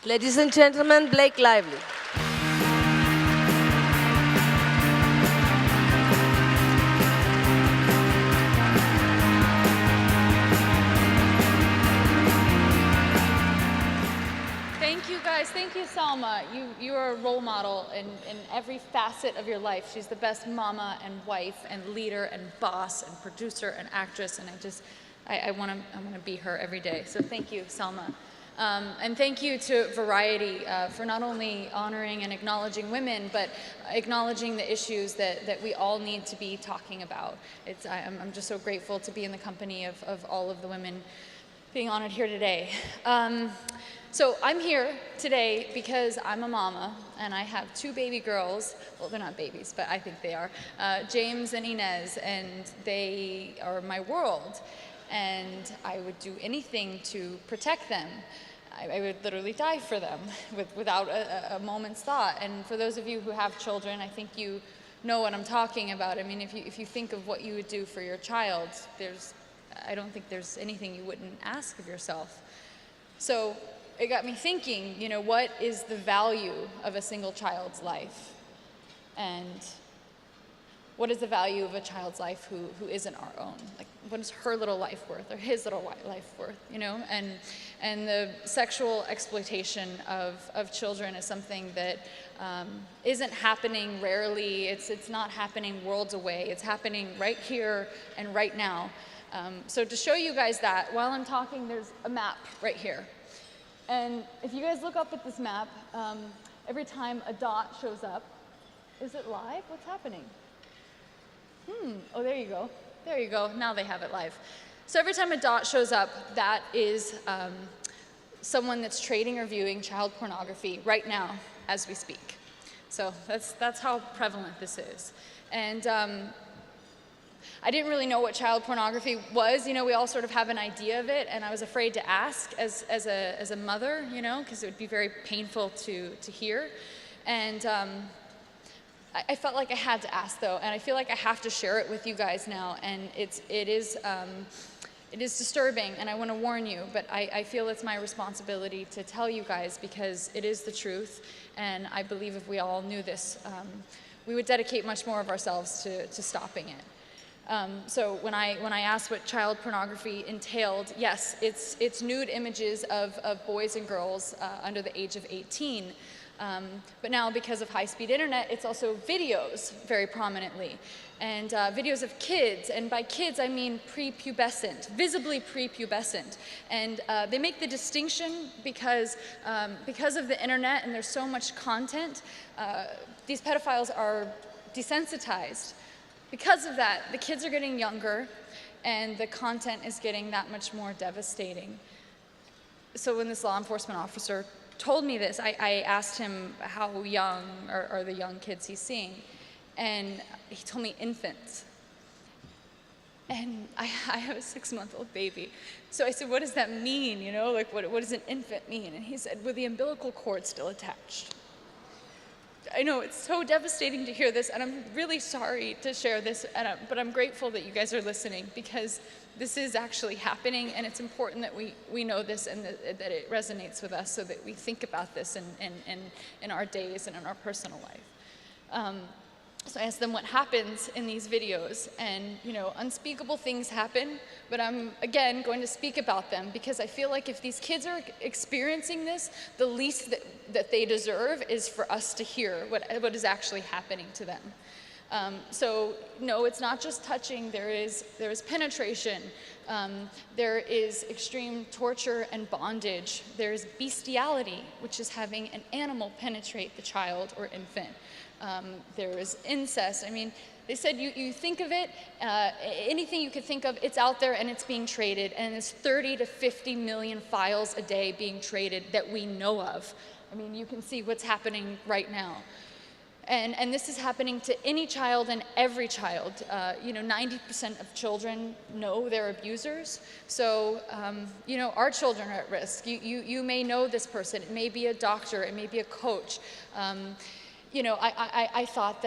Ladies and gentlemen, Blake Lively. Thank you guys. Thank you, Salma. You are a role model in every facet of your life. She's the best mama and wife and leader and boss and producer and actress, and I want to be her every day. So thank you, Salma. And thank you to Variety for not only honoring and acknowledging women, but acknowledging the issues that we all need to be talking about. I'm just so grateful to be in the company of all of the women being honored here today. So I'm here today because I'm a mama and I have two baby girls. Well, they're not babies, but I think they are. James and Inez, and they are my world. And I would do anything to protect them. I would literally die for them without a moment's thought. And for those of you who have children, I think you know what I'm talking about. I mean, if you think of what you would do for your child, I don't think there's anything you wouldn't ask of yourself. So it got me thinking, what is the value of a single child's life? And what is the value of a child's life who isn't our own? Like, what is her little life worth or his little life worth, And the sexual exploitation of children is something that isn't happening rarely. It's not happening worlds away. It's happening right here and right now. So to show you guys that, while I'm talking, there's a map right here. And if you guys look up at this map, every time a dot shows up, is it live? What's happening? Oh, there you go. There you go. Now they have it live. So every time a dot shows up, that is someone that's trading or viewing child pornography right now as we speak. So that's how prevalent this is. And I didn't really know what child pornography was. We all sort of have an idea of it, and I was afraid to ask as a mother, because it would be very painful to hear. And I felt like I had to ask, though, and I feel like I have to share it with you guys now. And it is disturbing, and I want to warn you, but I feel it's my responsibility to tell you guys because it is the truth. And I believe if we all knew this, we would dedicate much more of ourselves to stopping it. So when I asked what child pornography entailed, yes, it's nude images of boys and girls under the age of 18. But now, because of high-speed internet, it's also videos very prominently. And videos of kids, and by kids I mean prepubescent, visibly prepubescent. And they make the distinction because of the internet and there's so much content, these pedophiles are desensitized. Because of that, the kids are getting younger, and the content is getting that much more devastating. So when this law enforcement officer told me this, I asked him how young are the young kids he's seeing, and he told me infants. And I have a 6-month-old baby. So I said, what does that mean, what does an infant mean? And he said, well, the umbilical cord's still attached. I know it's so devastating to hear this, and I'm really sorry to share this, but I'm grateful that you guys are listening because this is actually happening, and it's important that we know this and that it resonates with us so that we think about this in our days and in our personal life. So I asked them what happens in these videos, and unspeakable things happen, but I'm again going to speak about them because I feel like if these kids are experiencing this, the least that they deserve is for us to hear what is actually happening to them. So no, it's not just touching. There is penetration. There is extreme torture and bondage. There is bestiality, which is having an animal penetrate the child or infant. There is incest. I mean, they said you think of it, anything you could think of, it's out there and it's being traded, and there's 30 to 50 million files a day being traded that we know of. I mean, you can see what's happening right now. And this is happening to any child and every child. 90% of children know their abusers. So, our children are at risk. You may know this person. It may be a doctor. It may be a coach. I thought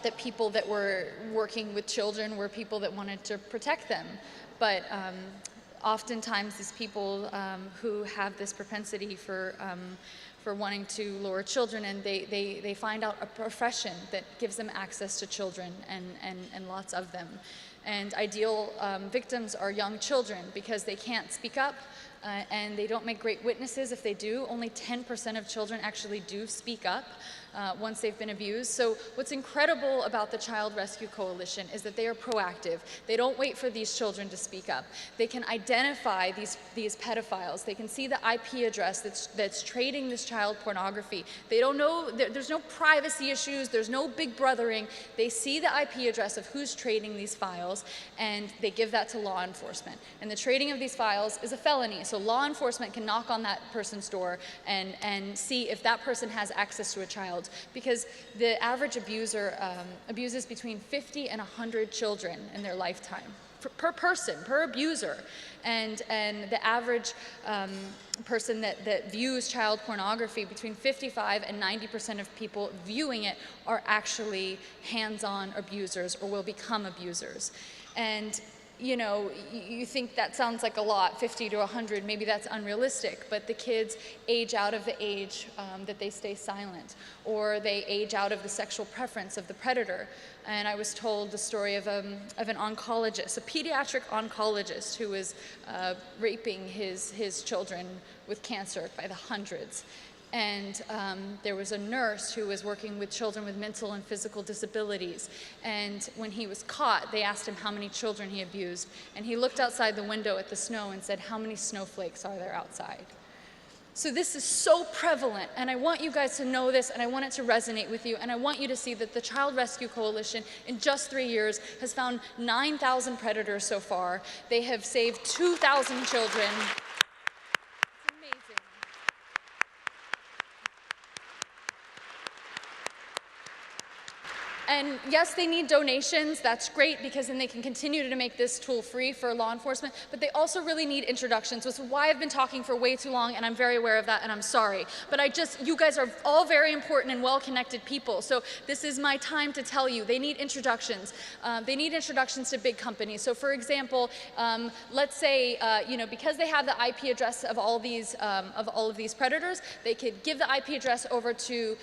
that people that were working with children were people that wanted to protect them. But oftentimes these people who have this propensity for wanting to lure children, and they find out a profession that gives them access to children and lots of them. And ideal victims are young children because they can't speak up and they don't make great witnesses if they do. Only 10% of children actually do speak up once they've been abused. So what's incredible about the Child Rescue Coalition is that they are proactive. They don't wait for these children to speak up. They can identify these pedophiles. They can see the IP address that's trading this child pornography. They don't know, there's no privacy issues, there's no big brothering. They see the IP address of who's trading these files, and they give that to law enforcement. And the trading of these files is a felony, so law enforcement can knock on that person's door and see if that person has access to a child. Because the average abuser abuses between 50 and 100 children in their lifetime, per person, per abuser. And the average person that views child pornography, between 55 and 90% of people viewing it are actually hands-on abusers or will become abusers. And you know, you think that sounds like a lot, 50 to 100, maybe that's unrealistic, but the kids age out of the age that they stay silent, or they age out of the sexual preference of the predator. And I was told the story of an oncologist, a pediatric oncologist who was raping his children with cancer by the hundreds. And there was a nurse who was working with children with mental and physical disabilities. And when he was caught, they asked him how many children he abused. And he looked outside the window at the snow and said, "How many snowflakes are there outside?" So this is so prevalent, and I want you guys to know this, and I want it to resonate with you, and I want you to see that the Child Rescue Coalition in just 3 years has found 9,000 predators so far. They have saved 2,000 children. And yes, they need donations. That's great, because then they can continue to make this tool free for law enforcement, but they also really need introductions, which is why I've been talking for way too long, and I'm very aware of that, and I'm sorry. But you guys are all very important and well-connected people, so this is my time to tell you, they need introductions. They need introductions to big companies. So for example, let's say, you know, because they have the IP address of all of these predators, they could give the IP address over to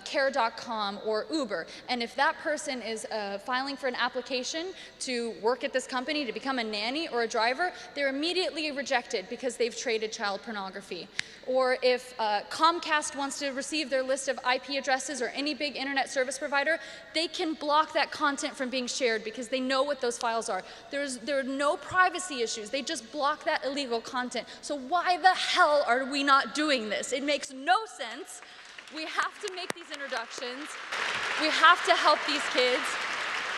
care.com or Uber, and if that person is filing for an application to work at this company, to become a nanny or a driver, they're immediately rejected because they've traded child pornography. Or if Comcast wants to receive their list of IP addresses, or any big internet service provider, they can block that content from being shared because they know what those files are. There are no privacy issues. They just block that illegal content. So why the hell are we not doing this? It makes no sense. We have to make these introductions. We have to help these kids.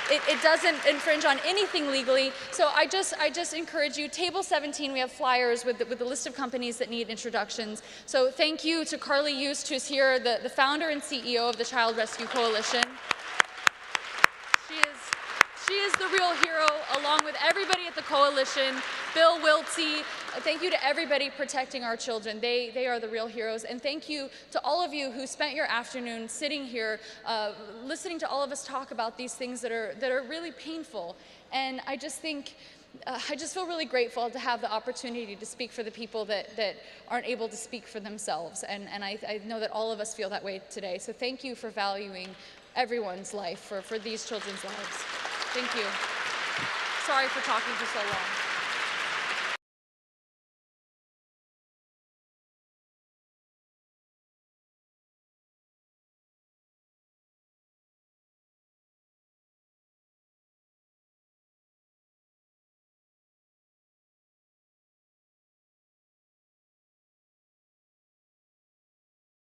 It doesn't infringe on anything legally. So I just encourage you, table 17, we have flyers with the list of companies that need introductions. So thank you to Carly Yost, who's here, the founder and CEO of the Child Rescue Coalition. She is the real hero, along with everybody at the coalition, Bill Wiltsey. Thank you to everybody protecting our children. They are the real heroes. And thank you to all of you who spent your afternoon sitting here, listening to all of us talk about these things that are really painful. And I just think, I just feel really grateful to have the opportunity to speak for the people that aren't able to speak for themselves. And I know that all of us feel that way today. So thank you for valuing everyone's life, for these children's lives. Thank you. Sorry for talking for so long.